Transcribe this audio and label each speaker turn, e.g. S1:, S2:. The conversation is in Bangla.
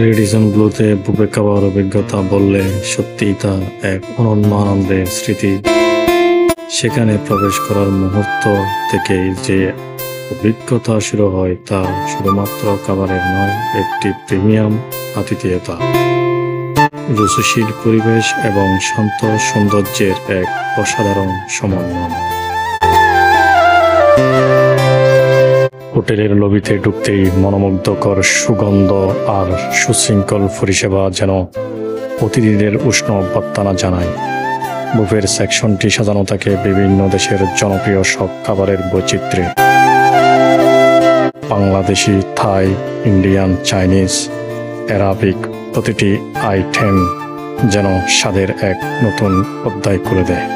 S1: রেডিসন ব্লুতে বুফে খাওয়ার অভিজ্ঞতা বললে সত্যিই তা এক অনন্য আনন্দের স্মৃতি। সেখানে প্রবেশ করার মুহূর্ত থেকেই যে অভিজ্ঞতা শুরু হয় তা শুধুমাত্র খাবারের নয়, একটি প্রিমিয়াম আতিথেয়তা, রুচিশীল পরিবেশ এবং শান্ত সৌন্দর্যের এক অসাধারণ সমন্বয়। হোটেলের লবিতে ঢুকতেই মনোমুগ্ধকর সুগন্ধ আর সুশৃঙ্খল পরিষেবা যেন অতিথিদের উষ্ণ অভ্যর্থনা জানায়। বুফের সেকশনটি সাজানো থাকে বিভিন্ন দেশের জনপ্রিয় সব খাবারের বৈচিত্র্যে। বাংলাদেশি, থাই, ইন্ডিয়ান, চাইনিজ, অ্যারাবিক প্রতিটি আইটেম যেন স্বাদের এক নতুন অধ্যায় খুলে দেয়।